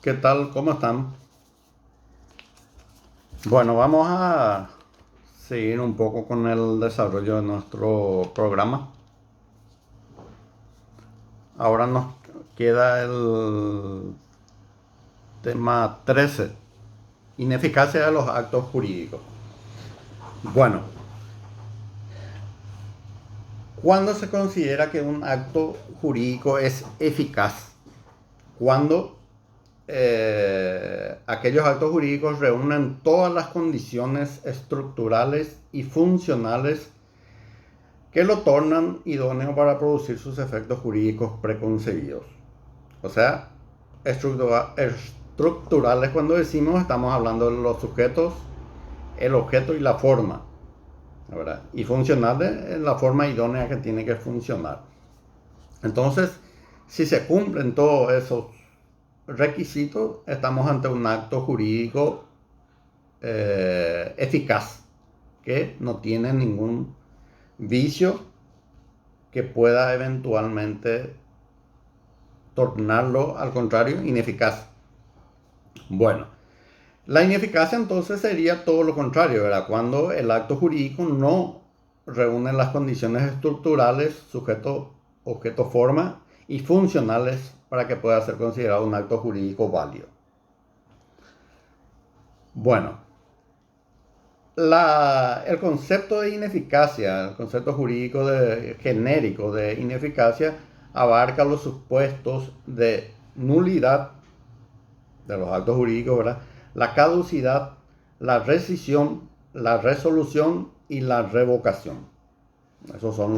¿Qué tal? ¿Cómo están? Bueno, vamos a seguir un poco con el desarrollo de nuestro programa. Ahora nos queda el tema 13, ineficacia de los actos jurídicos. Bueno, ¿cuándo se considera que un acto jurídico es eficaz? Cuando aquellos actos jurídicos reúnen todas las condiciones estructurales y funcionales que lo tornan idóneo para producir sus efectos jurídicos preconcebidos. O sea, estructurales cuando decimos estamos hablando de los sujetos, el objeto y la forma, ¿verdad? Y funcionales en la forma idónea que tiene que funcionar. Entonces, si se cumplen todos esos requisitos, estamos ante un acto jurídico eficaz, que no tiene ningún vicio que pueda eventualmente tornarlo, al contrario, ineficaz. Bueno, la ineficacia entonces sería todo lo contrario, ¿verdad? Cuando el acto jurídico no reúne las condiciones estructurales, sujeto, objeto, forma y funcionales para que pueda ser considerado un acto jurídico válido. Bueno, el concepto de ineficacia, el concepto jurídico genérico de ineficacia, abarca los supuestos de nulidad de los actos jurídicos, ¿verdad? La caducidad, la rescisión, la resolución y la revocación. Esos son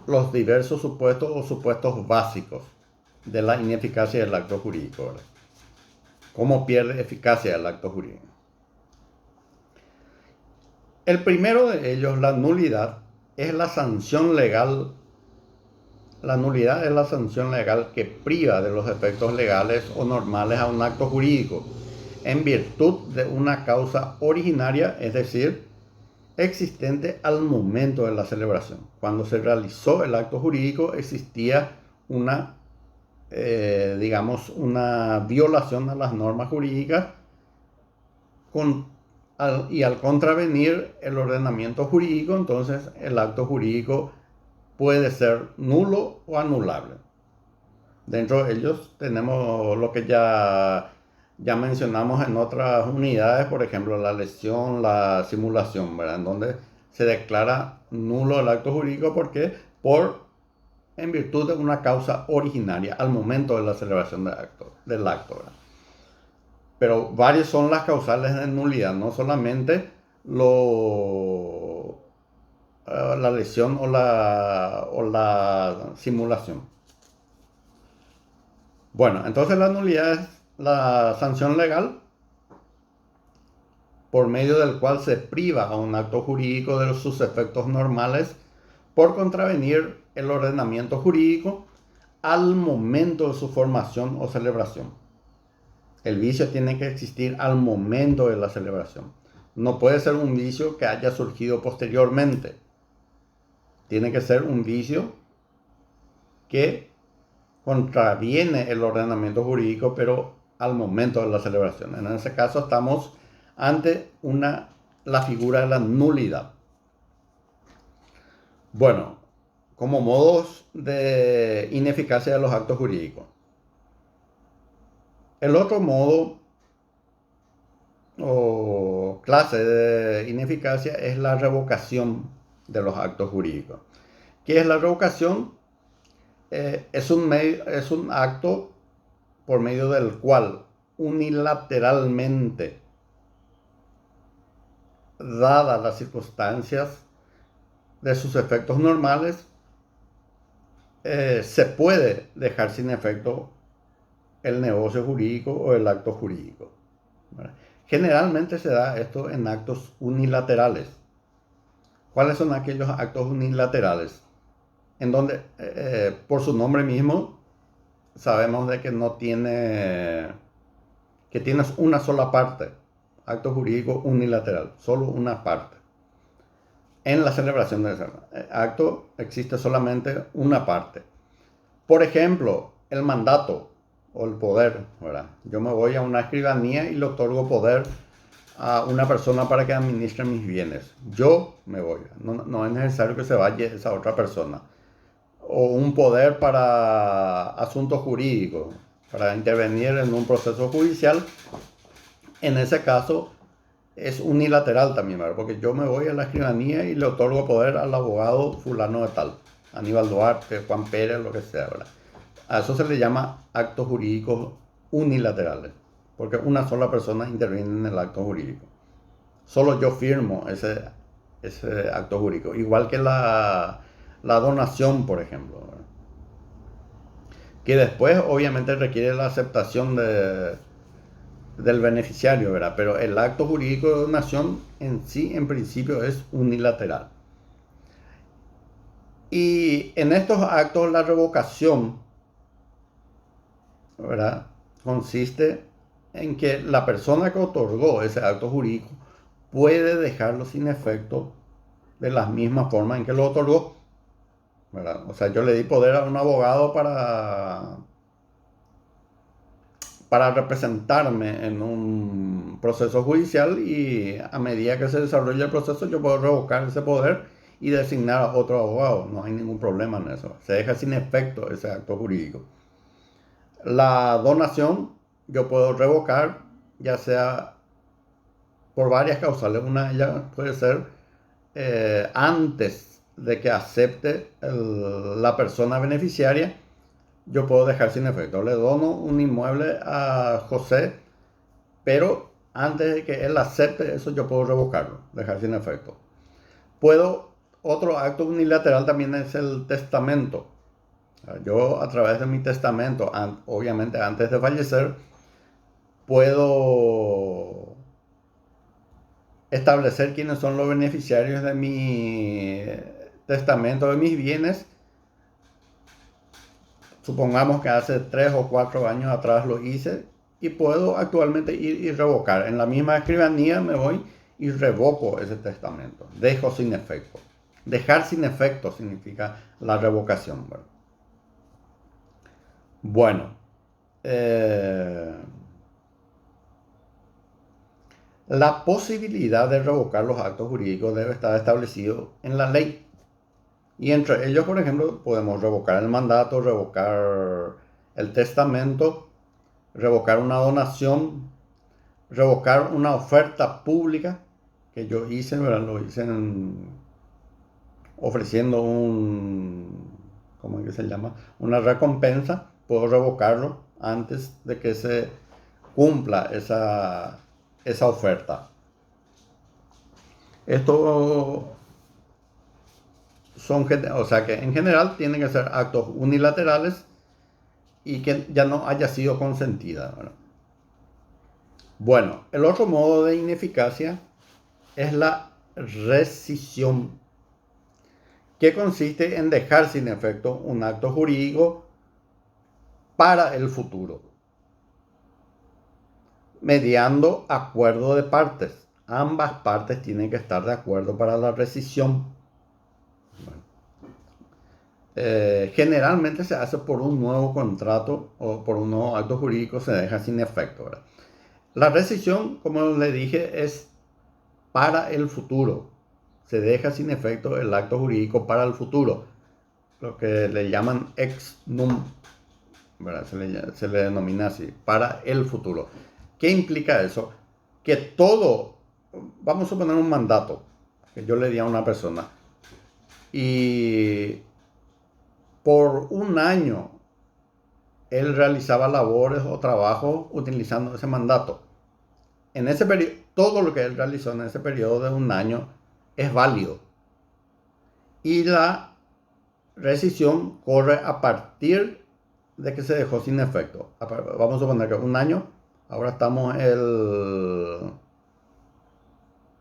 los diversos supuestos o supuestos básicos de la ineficacia del acto jurídico, ¿verdad? ¿Cómo pierde eficacia el acto jurídico? El primero de ellos, la nulidad, es la sanción legal. La nulidad es la sanción legal que priva de los efectos legales o normales a un acto jurídico en virtud de una causa originaria, es decir, existente al momento de la celebración. Cuando se realizó el acto jurídico existía una una violación a las normas jurídicas y al contravenir el ordenamiento jurídico, entonces el acto jurídico puede ser nulo o anulable. Dentro de ellos tenemos lo que ya mencionamos en otras unidades, por ejemplo, la lesión, la simulación, ¿verdad? En donde se declara nulo el acto jurídico porque en virtud de una causa originaria al momento de la celebración del acto, ¿verdad? Pero varias son las causales de nulidad, no solamente la lesión o la simulación. Bueno, entonces la nulidad es la sanción legal por medio del cual se priva a un acto jurídico de sus efectos normales por contravenir el ordenamiento jurídico al momento de su formación o celebración. El vicio tiene que existir al momento de la celebración. No puede ser un vicio que haya surgido posteriormente. Tiene que ser un vicio que contraviene el ordenamiento jurídico, pero al momento de la celebración. En ese caso estamos ante la figura de la nulidad. Bueno, como modos de ineficacia de los actos jurídicos. El otro modo o clase de ineficacia es la revocación de los actos jurídicos. ¿Qué es la revocación? Es un acto por medio del cual unilateralmente, dadas las circunstancias de sus efectos normales, se puede dejar sin efecto el negocio jurídico o el acto jurídico, ¿verdad? Generalmente se da esto en actos unilaterales. ¿Cuáles son aquellos actos unilaterales? En donde, por su nombre mismo, sabemos de que que tienes una sola parte, acto jurídico unilateral, solo una parte. En la celebración de ese acto existe solamente una parte. Por ejemplo, el mandato o el poder, ¿verdad? Yo me voy a una escribanía y le otorgo poder a una persona para que administre mis bienes. Yo me voy, no es necesario que se vaya esa otra persona. O un poder para asuntos jurídicos, para intervenir en un proceso judicial. En ese caso es unilateral también, ¿verdad? Porque yo me voy a la escribanía y le otorgo poder al abogado fulano de tal, Aníbal Duarte, Juan Pérez, lo que sea, ¿verdad? A eso se le llama actos jurídicos unilaterales, porque una sola persona interviene en el acto jurídico. Solo yo firmo ese acto jurídico, igual que la donación, por ejemplo, ¿verdad? Que después obviamente requiere la aceptación del beneficiario, ¿verdad? Pero el acto jurídico de donación en sí, en principio, es unilateral. Y en estos actos la revocación, ¿verdad?, consiste en que la persona que otorgó ese acto jurídico puede dejarlo sin efecto de la misma forma en que lo otorgó, ¿verdad? O sea, yo le di poder a un abogado para representarme en un proceso judicial, y a medida que se desarrolla el proceso yo puedo revocar ese poder y designar a otro abogado. No hay ningún problema en eso. Se deja sin efecto ese acto jurídico. La donación yo puedo revocar, ya sea por varias causales. Una de ellas puede ser antes de que acepte la persona beneficiaria. Yo puedo dejar sin efecto. Le dono un inmueble a José, pero antes de que él acepte eso, yo puedo revocarlo, dejar sin efecto. Otro acto unilateral también es el testamento. Yo, a través de mi testamento, obviamente antes de fallecer, puedo establecer quiénes son los beneficiarios de mi testamento, de mis bienes. Supongamos que hace 3 o 4 años atrás lo hice, y puedo actualmente ir y revocar. En la misma escribanía me voy y revoco ese testamento. Dejo sin efecto. Dejar sin efecto significa la revocación, ¿verdad? Bueno, la posibilidad de revocar los actos jurídicos debe estar establecido en la ley. Y entre ellos, por ejemplo, podemos revocar el mandato, revocar el testamento, revocar una donación, revocar una oferta pública que yo hice, ¿verdad? Lo hice ofreciendo ¿cómo es que se llama? Una recompensa. Puedo revocarlo antes de que se cumpla esa oferta. Esto o sea que en general tienen que ser actos unilaterales y que ya no haya sido consentida, ¿verdad? Bueno, el otro modo de ineficacia es la rescisión, que consiste en dejar sin efecto un acto jurídico para el futuro, mediando acuerdo de partes. Ambas partes tienen que estar de acuerdo para la rescisión. Generalmente se hace por un nuevo contrato o por un nuevo acto jurídico, se deja sin efecto, ¿verdad? La rescisión, como le dije, es para el futuro. Se deja sin efecto el acto jurídico para el futuro, lo que le llaman ex nunc, ¿verdad? Se le denomina así, para el futuro. ¿Qué implica eso? Que vamos a suponer un mandato que yo le di a una persona, y por un año él realizaba labores o trabajos utilizando ese mandato. En ese periodo, todo lo que él realizó en ese periodo de un año es válido. Y la rescisión corre a partir de que se dejó sin efecto. Vamos a suponer que un año, ahora estamos el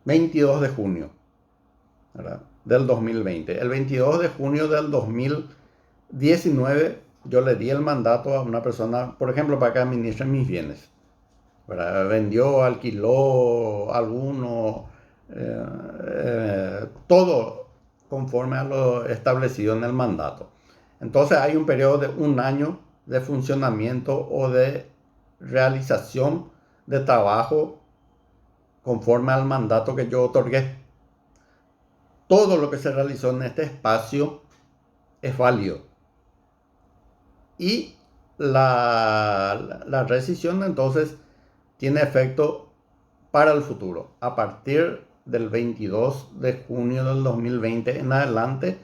22 de junio, ¿verdad?, del 2020. El 22 de junio del 2019 yo le di el mandato a una persona, por ejemplo, para que administre mis bienes, ¿verdad? Vendió, alquiló alguno, todo conforme a lo establecido en el mandato. Entonces hay un periodo de un año de funcionamiento o de realización de trabajo conforme al mandato que yo otorgué. Todo lo que se realizó en este espacio es válido. Y la rescisión entonces tiene efecto para el futuro. A partir del 22 de junio del 2020 en adelante,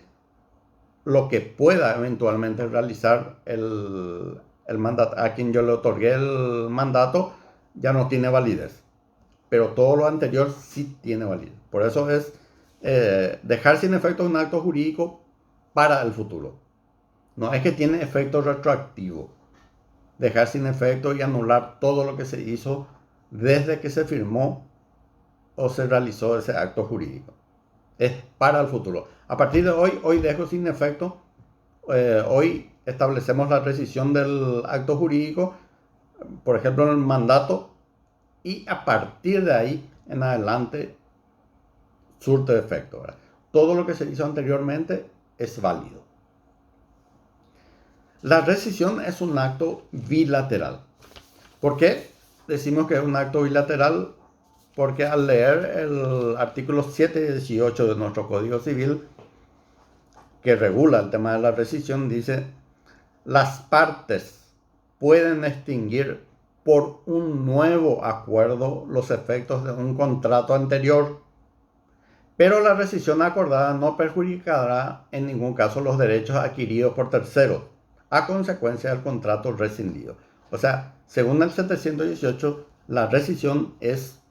lo que pueda eventualmente realizar el mandato, a quien yo le otorgué el mandato, ya no tiene validez. Pero todo lo anterior sí tiene validez. Por eso es dejar sin efecto un acto jurídico para el futuro. No es que tiene efecto retroactivo. Dejar sin efecto y anular todo lo que se hizo desde que se firmó o se realizó ese acto jurídico. Es para el futuro. A partir de hoy dejo sin efecto. Hoy establecemos la rescisión del acto jurídico, por ejemplo, en el mandato, y a partir de ahí en adelante surte efecto, ¿verdad? Todo lo que se hizo anteriormente es válido. La rescisión es un acto bilateral. ¿Por qué decimos que es un acto bilateral? Porque al leer el artículo 7 y 18 de nuestro Código Civil, que regula el tema de la rescisión, dice: las partes pueden extinguir por un nuevo acuerdo los efectos de un contrato anterior, pero la rescisión acordada no perjudicará en ningún caso los derechos adquiridos por terceros a consecuencia del contrato rescindido. O sea, según el 718, la rescisión es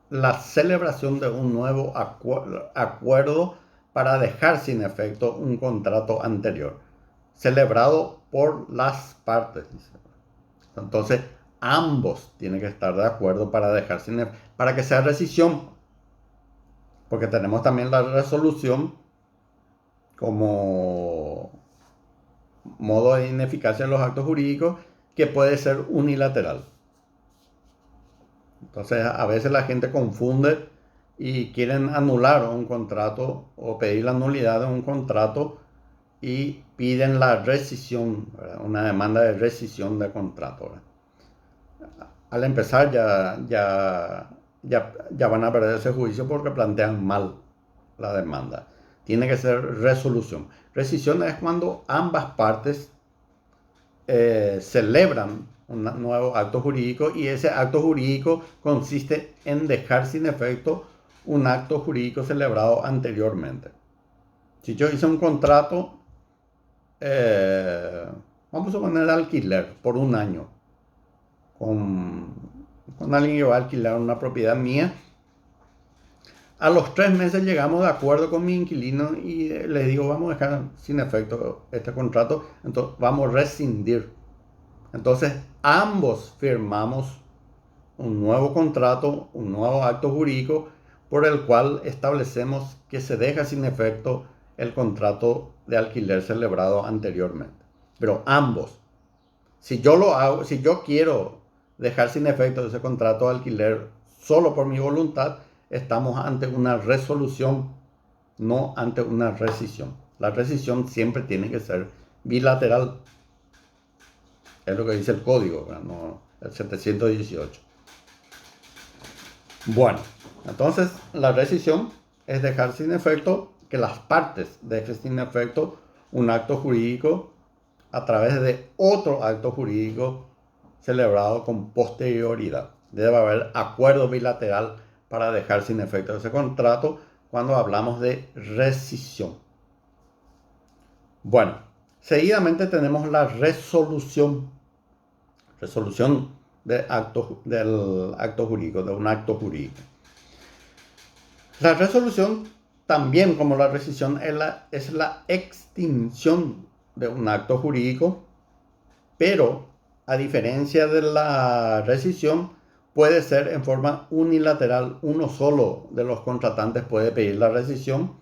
la celebración de un nuevo acuerdo para dejar sin efecto un contrato anterior, celebrado por las partes. Entonces, ambos tienen que estar de acuerdo para dejar sin efecto, para que sea rescisión, porque tenemos también la resolución como modo de ineficacia de los actos jurídicos, que puede ser unilateral. Entonces, a veces la gente confunde y quieren anular un contrato o pedir la nulidad de un contrato y piden la rescisión, ¿verdad? Una demanda de rescisión de contrato, ¿verdad? Al empezar ya van a perder ese juicio porque plantean mal la demanda. Tiene que ser resolución. Rescisión es cuando ambas partes celebran un nuevo acto jurídico, y ese acto jurídico consiste en dejar sin efecto un acto jurídico celebrado anteriormente. Si yo hice un contrato, vamos a poner alquiler por un año con alguien que va a alquilar una propiedad mía. A los 3 meses llegamos de acuerdo con mi inquilino y le digo: vamos a dejar sin efecto este contrato, entonces vamos a rescindir. Entonces ambos firmamos un nuevo contrato, un nuevo acto jurídico por el cual establecemos que se deja sin efecto el contrato de alquiler celebrado anteriormente. Pero ambos, si yo quiero dejar sin efecto ese contrato de alquiler solo por mi voluntad, estamos ante una resolución, no ante una rescisión. La rescisión siempre tiene que ser bilateral. Es lo que dice el código, no el 718. Bueno, entonces la rescisión es dejar sin efecto, que las partes dejen sin efecto un acto jurídico a través de otro acto jurídico celebrado con posterioridad. Debe haber acuerdo bilateral para dejar sin efecto ese contrato cuando hablamos de rescisión. Bueno, seguidamente tenemos la resolución del acto jurídico, de un acto jurídico. La resolución, también como la rescisión, es la extinción de un acto jurídico, pero a diferencia de la rescisión, puede ser en forma unilateral. Uno solo de los contratantes puede pedir la rescisión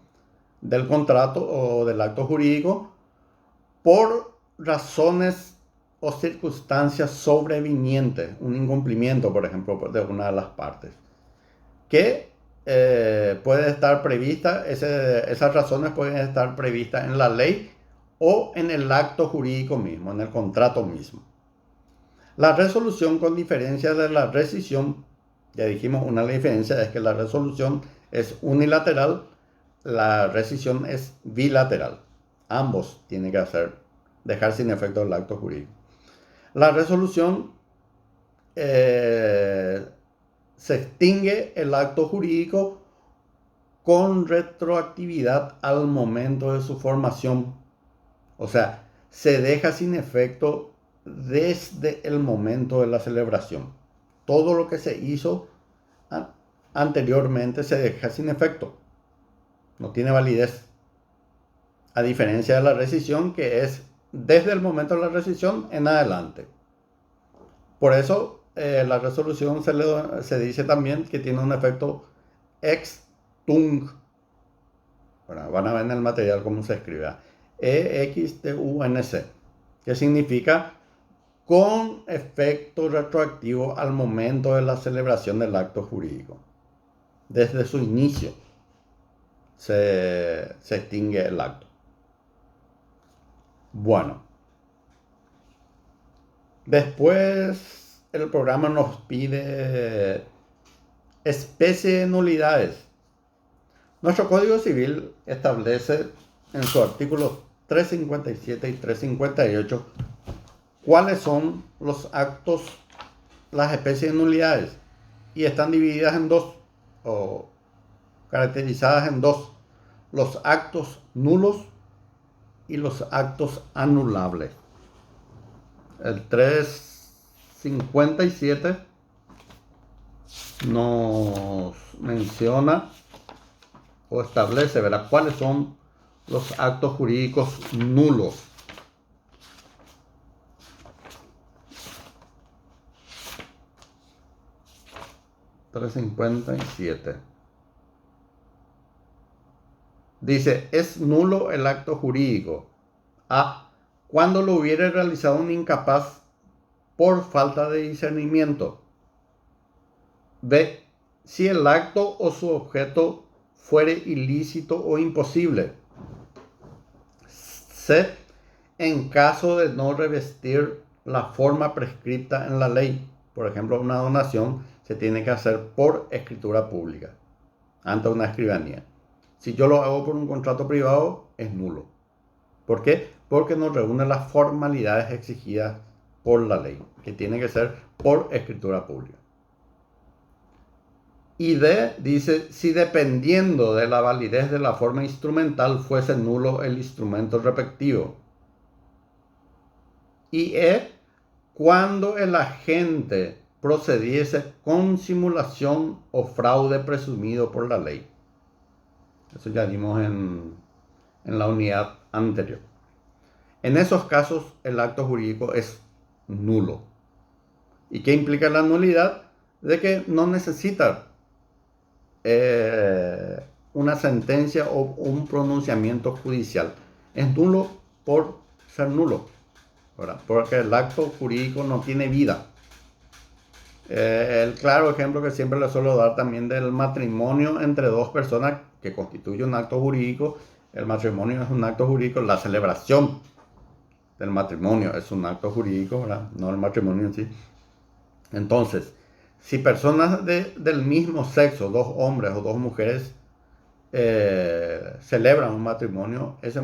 del contrato o del acto jurídico por razones o circunstancias sobrevinientes, un incumplimiento, por ejemplo, de una de las partes, que puede estar prevista, esas razones pueden estar previstas en la ley o en el acto jurídico mismo, en el contrato mismo. La resolución, con diferencia de la rescisión, ya dijimos, una diferencia es que la resolución es unilateral, la rescisión es bilateral. Ambos tienen que dejar sin efecto el acto jurídico. La resolución se extingue el acto jurídico con retroactividad al momento de su formación. O sea, se deja sin efecto desde el momento de la celebración. Todo lo que se hizo anteriormente se deja sin efecto. No tiene validez. A diferencia de la rescisión, que es desde el momento de la rescisión en adelante. Por eso la resolución se dice también que tiene un efecto ex tunc. Bueno, van a ver en el material cómo se escribe. EXTUNC, que significa con efecto retroactivo al momento de la celebración del acto jurídico. Desde su inicio se extingue el acto. Bueno, después el programa nos pide especie de nulidades. Nuestro Código Civil establece en su artículo 357 y 358 cuáles son los actos, las especies de nulidades, y están divididas en dos, o caracterizadas en dos: los actos nulos y los actos anulables. El 357 nos menciona o establece, ¿verdad?, cuáles son los actos jurídicos nulos. Dice, es nulo el acto jurídico: A, cuando lo hubiere realizado un incapaz por falta de discernimiento. B, si el acto o su objeto fuere ilícito o imposible. C, en caso de no revestir la forma prescripta en la ley. Por ejemplo, una donación se tiene que hacer por escritura pública ante una escribanía. Si yo lo hago por un contrato privado, es nulo. ¿Por qué? Porque no reúne las formalidades exigidas por la ley, que tiene que ser por escritura pública. Y D dice, si dependiendo de la validez de la forma instrumental fuese nulo el instrumento respectivo. Y E, cuando el agente procediese con simulación o fraude presumido por la ley. Eso ya vimos en la unidad anterior. En esos casos, el acto jurídico es nulo. ¿Y qué implica la nulidad? De que no necesita una sentencia o un pronunciamiento judicial. Es nulo por ser nulo, ¿verdad? Porque el acto jurídico no tiene vida. El claro ejemplo que siempre le suelo dar también del matrimonio entre dos personas que constituye un acto jurídico. El matrimonio es un acto jurídico, la celebración del matrimonio es un acto jurídico, ¿verdad? No el matrimonio en sí. Entonces, si personas del mismo sexo, dos hombres o dos mujeres, celebran un matrimonio, ese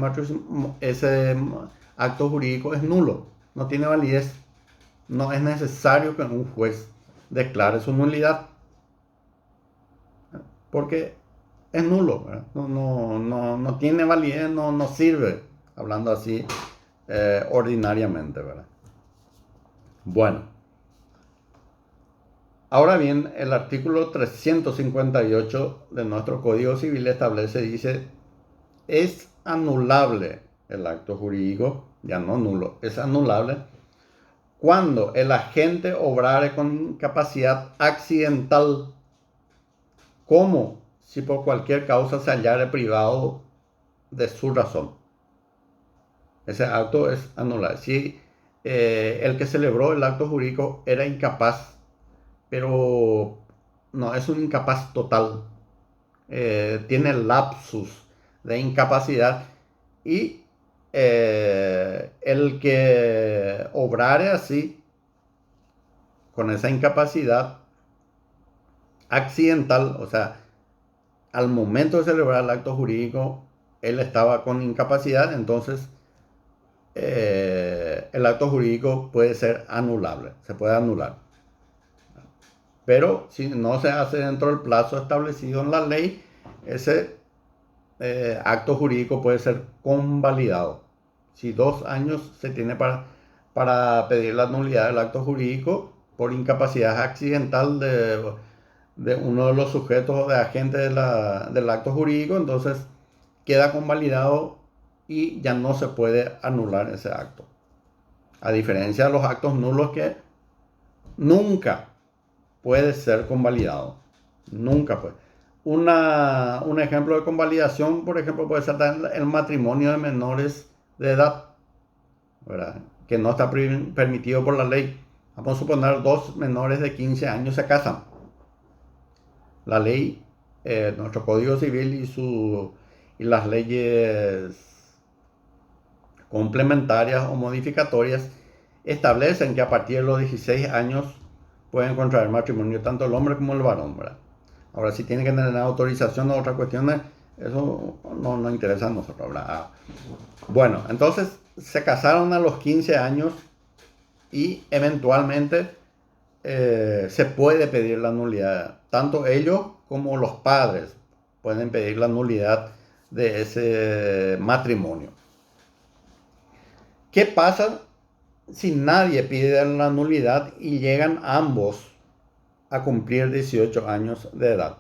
acto jurídico es nulo, no tiene validez. No es necesario que un juez declare su nulidad, porque es nulo, ¿verdad? No tiene validez, no sirve, hablando así ordinariamente, ¿verdad? Bueno, ahora bien, el artículo 358 de nuestro Código Civil establece, dice, es anulable el acto jurídico, ya no nulo, es anulable cuando el agente obrare con incapacidad accidental, como si por cualquier causa se hallare privado de su razón. Ese acto es anulable. Si el que celebró el acto jurídico era incapaz, pero no es un incapaz total, tiene lapsus de incapacidad y el que obrare así, con esa incapacidad accidental, o sea, al momento de celebrar el acto jurídico, él estaba con incapacidad, entonces el acto jurídico puede ser anulable, se puede anular. Pero si no se hace dentro del plazo establecido en la ley, ese acto jurídico puede ser convalidado. Si 2 años se tiene para pedir la nulidad del acto jurídico por incapacidad accidental de uno de los sujetos o de agentes del acto jurídico, entonces queda convalidado y ya no se puede anular ese acto. A diferencia de los actos nulos que nunca puede ser convalidado. Nunca puede. Un ejemplo de convalidación, por ejemplo, puede ser el matrimonio de menores de edad, ¿verdad? Que no está permitido por la ley. Vamos a suponer 2 menores de 15 años se casan. La ley, nuestro Código Civil y las leyes complementarias o modificatorias establecen que a partir de los 16 años pueden contraer matrimonio tanto el hombre como el varón, ¿verdad? Ahora, si tiene que tener autorización o otras cuestiones, eso no interesa a nosotros, ¿verdad? Bueno, entonces se casaron a los 15 años y eventualmente se puede pedir la nulidad. Tanto ellos como los padres pueden pedir la nulidad de ese matrimonio. ¿Qué pasa si nadie pide la nulidad y llegan ambos a cumplir 18 años de edad?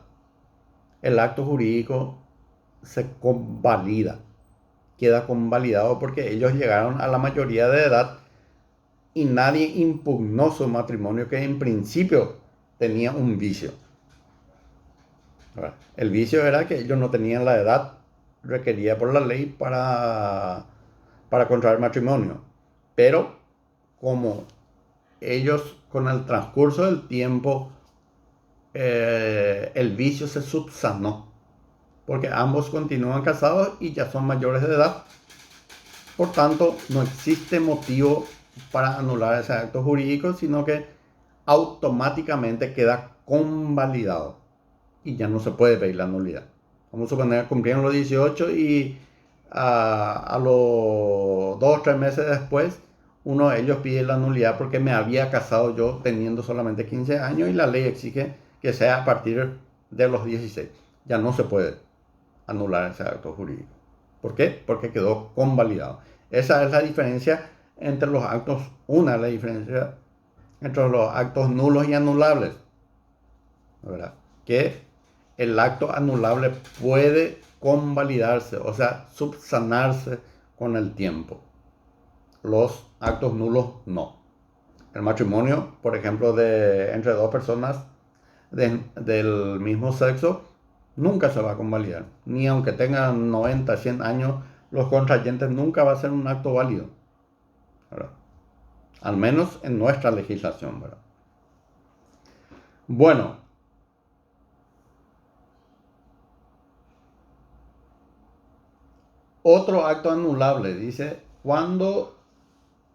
El acto jurídico se convalida, queda convalidado porque ellos llegaron a la mayoría de edad y nadie impugnó su matrimonio, que en principio tenía un vicio. El vicio era que ellos no tenían la edad requerida por la ley para contraer matrimonio. Pero como ellos con el transcurso del tiempo el vicio se subsanó, porque ambos continúan casados y ya son mayores de edad. Por tanto, no existe motivo para anular ese acto jurídico, sino que automáticamente queda convalidado y ya no se puede pedir la nulidad. Vamos a suponer que cumplieron los 18 y a los 2 o 3 meses después, uno de ellos pide la nulidad porque me había casado yo teniendo solamente 15 años y la ley exige que sea a partir de los 16. Ya no se puede anular ese acto jurídico. ¿Por qué? Porque quedó convalidado. Esa es la diferencia entre los actos, una de las diferencias entre los actos nulos y anulables, ¿verdad? Que el acto anulable puede convalidarse, o sea, subsanarse con el tiempo. Los actos nulos no. El matrimonio, por ejemplo, entre dos personas del mismo sexo, nunca se va a convalidar. Ni aunque tengan 90, 100 años, los contrayentes nunca va a ser un acto válido, ¿verdad? Al menos en nuestra legislación, ¿verdad? Bueno, otro acto anulable dice cuando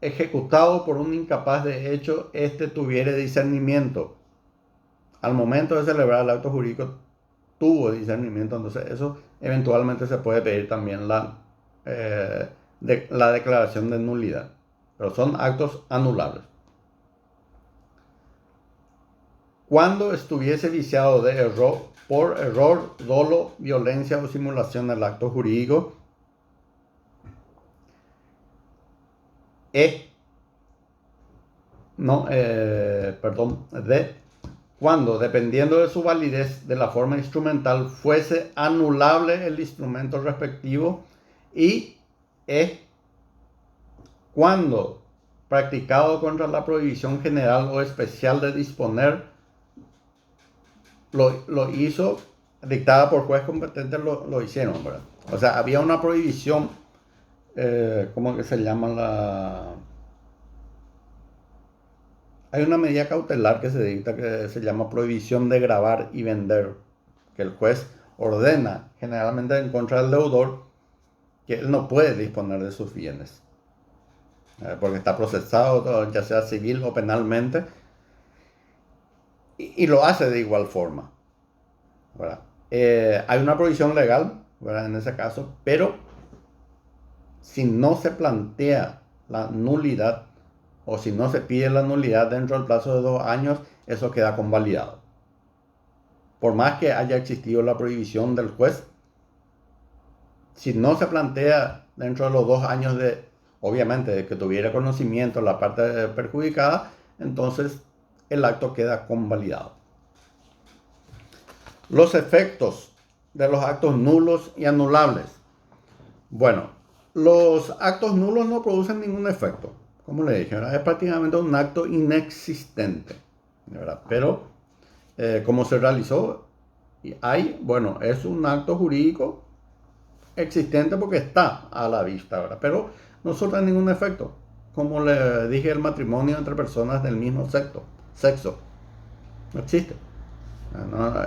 ejecutado por un incapaz de hecho, este tuviere discernimiento. Al momento de celebrar el acto jurídico tuvo discernimiento, entonces eso eventualmente se puede pedir también la declaración de nulidad, pero son actos anulables. Cuando estuviese viciado de error, por error, dolo, violencia o simulación del acto jurídico, cuando, dependiendo de su validez de la forma instrumental, fuese anulable el instrumento respectivo, y cuando practicado contra la prohibición general o especial de disponer, lo hizo, dictada por juez competente, lo hicieron, ¿verdad? O sea, había una prohibición, ¿cómo que se llama Hay una medida cautelar que se dicta que se llama prohibición de grabar y vender, que el juez ordena, generalmente en contra del deudor, que él no puede disponer de sus bienes, porque está procesado, ya sea civil o penalmente, y lo hace de igual forma, ¿verdad? Hay una provisión legal, ¿verdad? En ese caso, pero si no se plantea la nulidad o si no se pide la nulidad dentro del plazo de 2 años, eso queda convalidado. Por más que haya existido la prohibición del juez, si no se plantea dentro de los 2 años obviamente, de que tuviera conocimiento la parte perjudicada, entonces el acto queda convalidado. Los efectos de los actos nulos y anulables. Bueno, los actos nulos no producen ningún efecto. Como le dije, ¿verdad? Es prácticamente un acto inexistente, ¿verdad? Pero como se realizó, bueno, es un acto jurídico existente porque está a la vista, ¿verdad? Pero no surte ningún efecto. Como le dije, el matrimonio entre personas del mismo sexo no existe.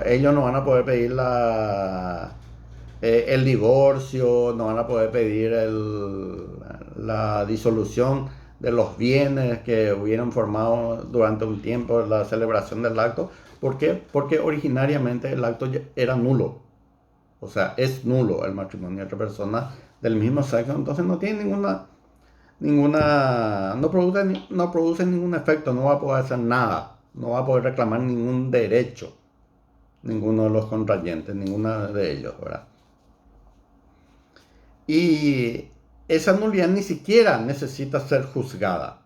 Ellos no van a poder pedir el divorcio, no van a poder pedir la disolución de los bienes que hubieran formado durante un tiempo la celebración del acto. ¿Por qué? Porque originariamente el acto era nulo. O sea, es nulo el matrimonio entre personas del mismo sexo. Entonces no tiene no produce ningún efecto, no va a poder hacer nada, no va a poder reclamar ningún derecho, ninguno de los contrayentes, ninguno de ellos, ¿verdad? Y esa nulidad ni siquiera necesita ser juzgada.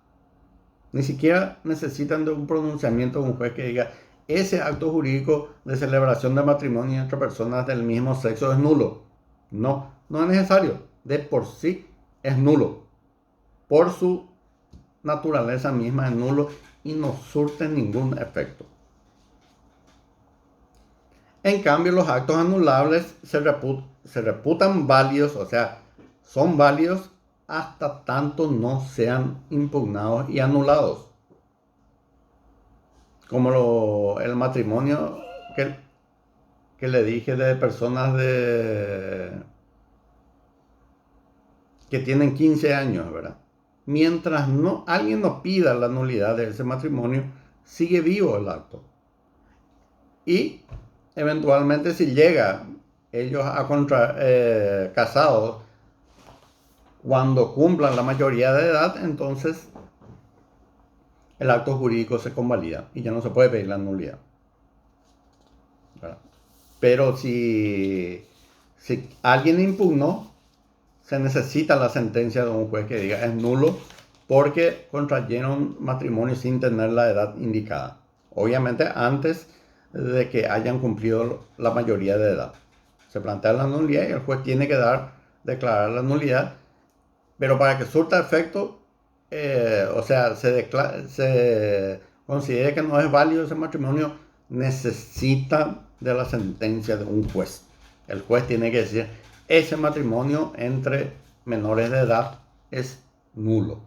Ni siquiera necesitan de un pronunciamiento de un juez que diga, ese acto jurídico de celebración de matrimonio entre personas del mismo sexo es nulo. No, no es necesario. De por sí es nulo. Por su naturaleza misma es nulo y no surte ningún efecto. En cambio, los actos anulables se reputan válidos, o sea, son válidos hasta tanto no sean impugnados y anulados. Como el matrimonio que le dije de personas que tienen 15 años, ¿verdad? Mientras alguien no pida la nulidad de ese matrimonio, sigue vivo el acto. Y eventualmente si llega ellos a casados cuando cumplan la mayoría de edad, entonces el acto jurídico se convalida y ya no se puede pedir la nulidad, ¿verdad? Pero si alguien impugnó, se necesita la sentencia de un juez que diga es nulo porque contrayeron matrimonio sin tener la edad indicada. Obviamente antes de que hayan cumplido la mayoría de edad. Se plantea la nulidad y el juez tiene que declarar la nulidad, pero para que surta efecto, o sea, se considere que no es válido ese matrimonio, necesita de la sentencia de un juez. El juez tiene que decir, ese matrimonio entre menores de edad es nulo,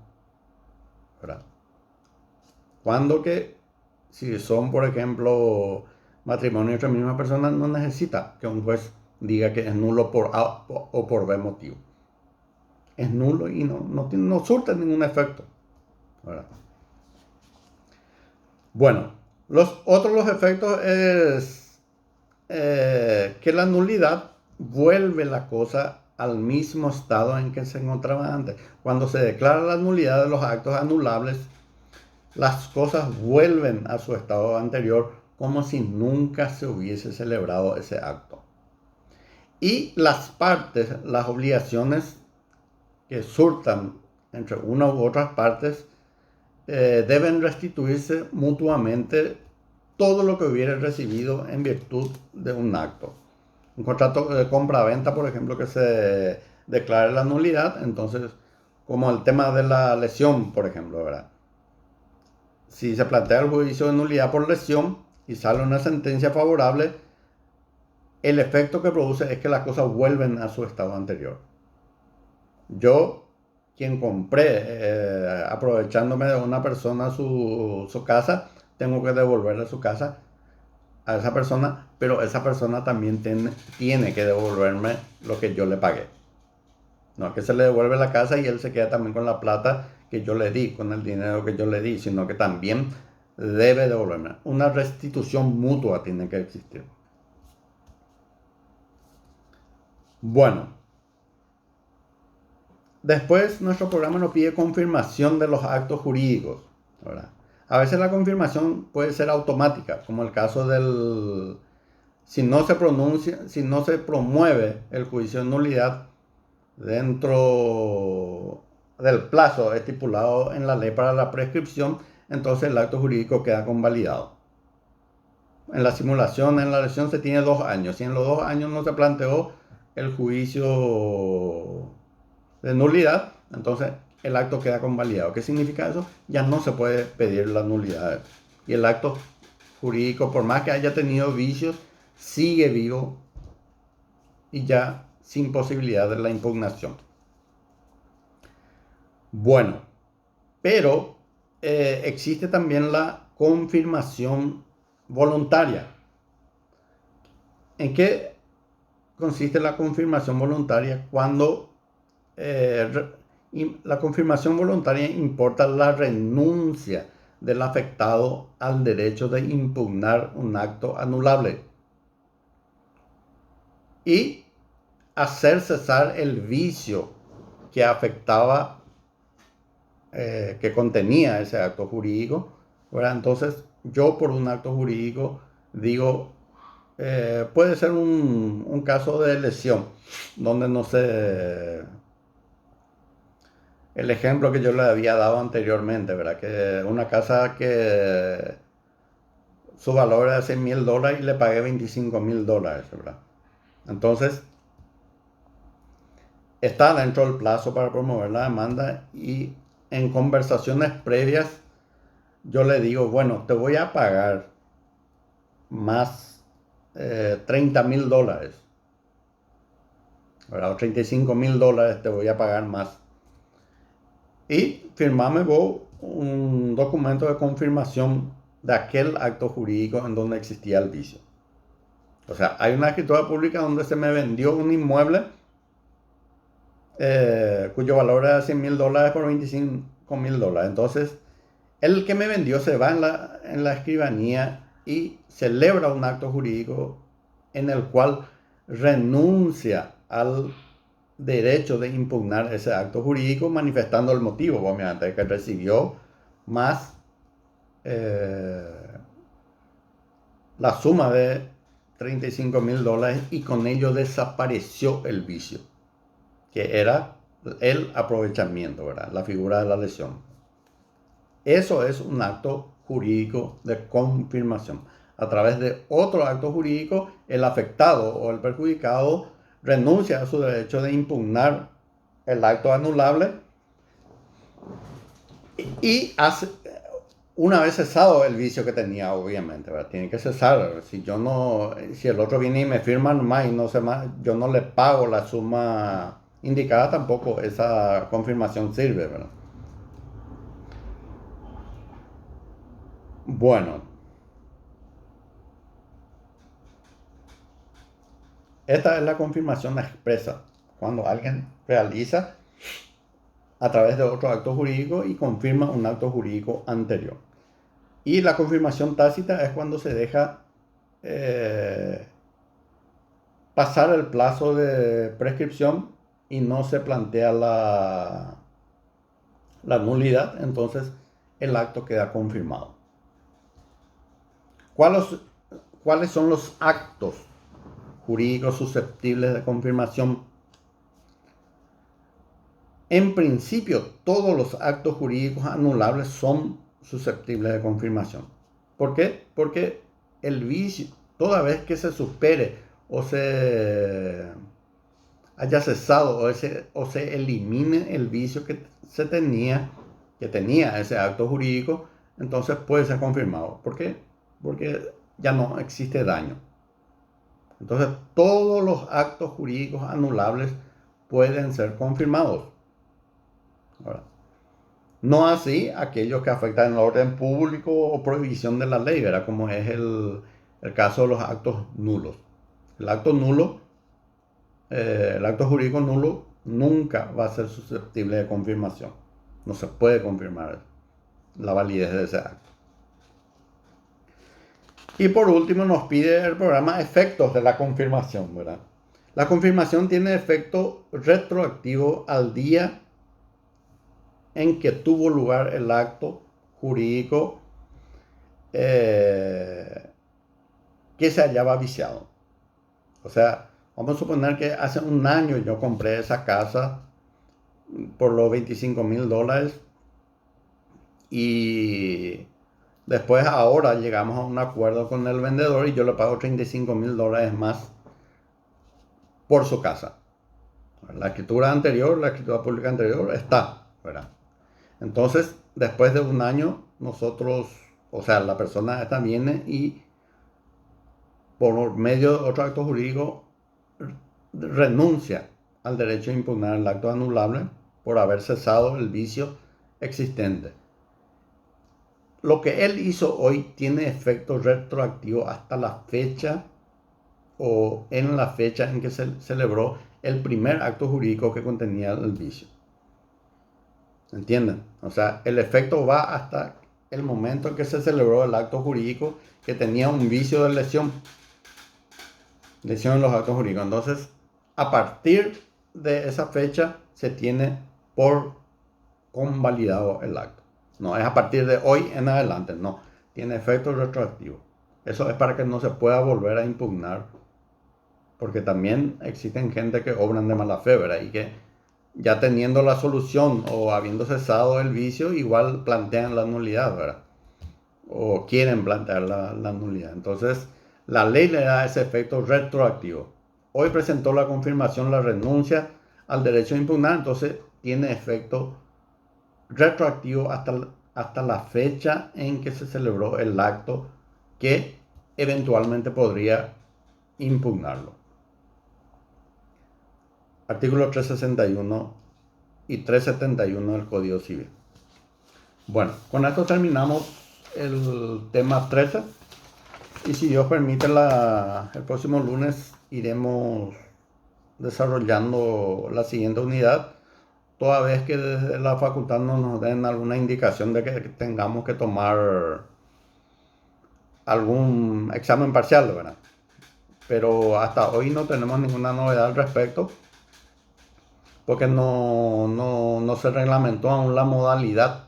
¿verdad? Cuando que, si son, por ejemplo, matrimonio entre mismas personas, no necesita que un juez diga que es nulo por A o por B motivo. Es nulo y no surte ningún efecto, ¿verdad? Bueno, los efectos es que la nulidad vuelve la cosa al mismo estado en que se encontraba antes. Cuando se declara la nulidad de los actos anulables, las cosas vuelven a su estado anterior como si nunca se hubiese celebrado ese acto. Y las partes, las obligaciones que surtan entre una u otras partes, deben restituirse mutuamente todo lo que hubiera recibido en virtud de un acto. Un contrato de compra-venta, por ejemplo, que se declare la nulidad, entonces, como el tema de la lesión, por ejemplo, ¿verdad? Si se plantea el juicio de nulidad por lesión y sale una sentencia favorable, el efecto que produce es que las cosas vuelven a su estado anterior. Yo, quien compré, aprovechándome de una persona su casa, tengo que devolverle su casa a esa persona, pero esa persona también tiene que devolverme lo que yo le pagué. No es que se le devuelve la casa y él se queda también con la plata que yo le di, con el dinero que yo le di, sino que también debe devolverme. Una restitución mutua tiene que existir. Bueno, después nuestro programa nos pide confirmación de los actos jurídicos, ¿verdad? A veces la confirmación puede ser automática, como el caso del... Si no se pronuncia, si no se promueve el juicio de nulidad dentro del plazo estipulado en la ley para la prescripción, entonces el acto jurídico queda convalidado. En la simulación, en la lesión se tiene 2 años. Si en los 2 años no se planteó el juicio de nulidad, entonces el acto queda convalidado. ¿Qué significa eso? Ya no se puede pedir la nulidad. Y el acto jurídico, por más que haya tenido vicios, sigue vivo y ya sin posibilidad de la impugnación. Bueno, pero existe también la confirmación voluntaria. ¿En qué consiste la confirmación voluntaria? Cuando la confirmación voluntaria importa la renuncia del afectado al derecho de impugnar un acto anulable y hacer cesar el vicio que afectaba, que contenía ese acto jurídico, ¿verdad? Entonces, yo por un acto jurídico digo, puede ser un caso de lesión, donde no sé, el ejemplo que yo le había dado anteriormente, ¿verdad? Que una casa que su valor era $100,000 y le pagué $25,000, ¿verdad? Entonces, está dentro del plazo para promover la demanda y en conversaciones previas yo le digo, bueno, te voy a pagar más $30,000, ¿verdad? O $35,000 te voy a pagar más. Y firmame vos un documento de confirmación de aquel acto jurídico en donde existía el vicio. O sea, hay una escritura pública donde se me vendió un inmueble cuyo valor era $100,000 por $25,000. Entonces, el que me vendió se va en la escribanía y celebra un acto jurídico en el cual renuncia al derecho de impugnar ese acto jurídico, manifestando el motivo, obviamente, que recibió más la suma de $35,000 y con ello desapareció el vicio, que era el aprovechamiento, ¿verdad? La figura de la lesión. Eso es un acto jurídico de confirmación. A través de otro acto jurídico, el afectado o el perjudicado renuncia a su derecho de impugnar el acto anulable y hace, una vez cesado el vicio que tenía, obviamente, ¿verdad? Tiene que cesar. Si el otro viene y me firma nomás y no se más, yo no le pago la suma indicada, tampoco esa confirmación sirve, ¿verdad? Bueno, esta es la confirmación expresa, cuando alguien realiza a través de otro acto jurídico y confirma un acto jurídico anterior. Y la confirmación tácita es cuando se deja pasar el plazo de prescripción y no se plantea la nulidad, entonces el acto queda confirmado. ¿Cuáles, ¿Cuáles son los actos jurídicos susceptibles de confirmación? En principio, todos los actos jurídicos anulables son susceptibles de confirmación. ¿Por qué? Porque el vicio, toda vez que se supere o se haya cesado o se elimine el vicio que tenía ese acto jurídico, entonces puede ser confirmado. ¿Por qué? Porque ya no existe daño. Entonces, todos los actos jurídicos anulables pueden ser confirmados. ¿Verdad? No así aquellos que afectan el orden público o prohibición de la ley, ¿verdad? Como es el caso de los actos nulos. El acto nulo, el acto jurídico nulo nunca va a ser susceptible de confirmación. No se puede confirmar la validez de ese acto. Y por último nos pide el programa efectos de la confirmación, ¿verdad? La confirmación tiene efecto retroactivo al día en que tuvo lugar el acto jurídico que se hallaba viciado. O sea, vamos a suponer que hace un año yo compré esa casa por los $25,000 y después ahora llegamos a un acuerdo con el vendedor y yo le pago $35,000 más por su casa. La escritura anterior, la escritura pública anterior está, ¿verdad? Entonces, después de un año, nosotros, o sea, la persona esta viene y por medio de otro acto jurídico renuncia al derecho a impugnar el acto anulable por haber cesado el vicio existente. Lo que él hizo hoy tiene efecto retroactivo hasta la fecha o en la fecha en que se celebró el primer acto jurídico que contenía el vicio. ¿Entienden? O sea, el efecto va hasta el momento en que se celebró el acto jurídico que tenía un vicio de lesión en los actos jurídicos. Entonces, a partir de esa fecha se tiene por convalidado el acto. No es a partir de hoy en adelante, no. Tiene efecto retroactivo. Eso es para que no se pueda volver a impugnar. Porque también existen gente que obran de mala fe, ¿verdad? Y que ya teniendo la solución o habiendo cesado el vicio, igual plantean la nulidad, ¿verdad? O quieren plantear la nulidad. Entonces, la ley le da ese efecto retroactivo. Hoy presentó la confirmación, la renuncia al derecho a impugnar, entonces tiene efecto retroactivo hasta la fecha en que se celebró el acto que eventualmente podría impugnarlo. Artículo 361 y 371 del Código Civil. Bueno, con esto terminamos el tema 13 y si Dios permite el próximo lunes iremos desarrollando la siguiente unidad, toda vez que desde la facultad no nos den alguna indicación de que tengamos que tomar algún examen parcial, ¿verdad? Pero hasta hoy no tenemos ninguna novedad al respecto porque no se reglamentó aún la modalidad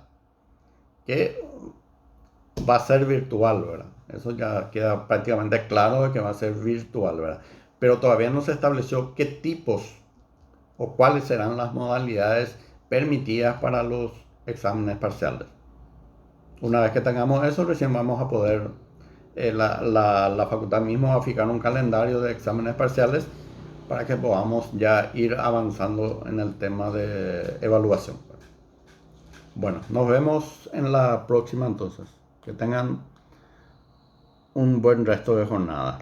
que va a ser virtual, ¿verdad? Eso ya queda prácticamente claro de que va a ser virtual, ¿verdad? Pero todavía no se estableció qué tipos o cuáles serán las modalidades permitidas para los exámenes parciales. Una vez que tengamos eso, recién vamos a poder, la facultad misma va a fijar un calendario de exámenes parciales para que podamos ya ir avanzando en el tema de evaluación. Bueno, nos vemos en la próxima entonces. Que tengan un buen resto de jornada.